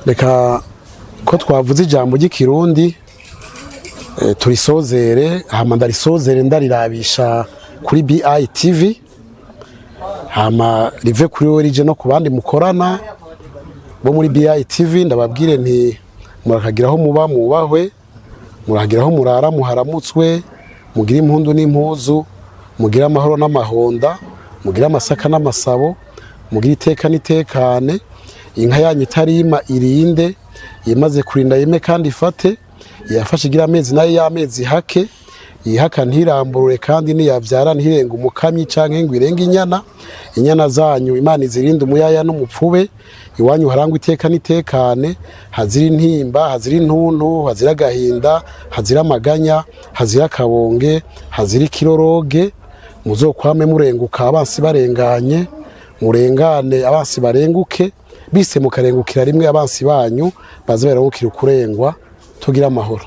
reka ko twavuze ijambo ry'ikirundi turisozere hama ndarisozere ndarirabisha kuri BITV hama rive kuri we rije no ku bandi mukorana bo muri BITV ndababwire nti murakagiraho muba mubahwe muragiraho murara muharamutswe mugira impundu n'impuzu mugira amahoro n'amahonda mugira amasaka n'amasabo mugira iteka n'itekane inka yanyu itarima irinde imaze kurinda yeme kandi ifate yafashe igira amezi nayo y'amezi hake yihaka ntiramburure kandi niyavyara ntirenga umukamyi canke ngo irenge inyana zanyu Imana izirinde umuyaya n'umupfube iwanyu harangwa iteka n'itekane hazira intimba hazira intuntu hazira gahinda hazira amaganya hazira akabonge hazira ikiroroge muzokwame murenguka abansi barenganye murengane abansi barenguke bise mukarengukira rimwe abansi banyu baze barengukira kurengwa tugira amahoro.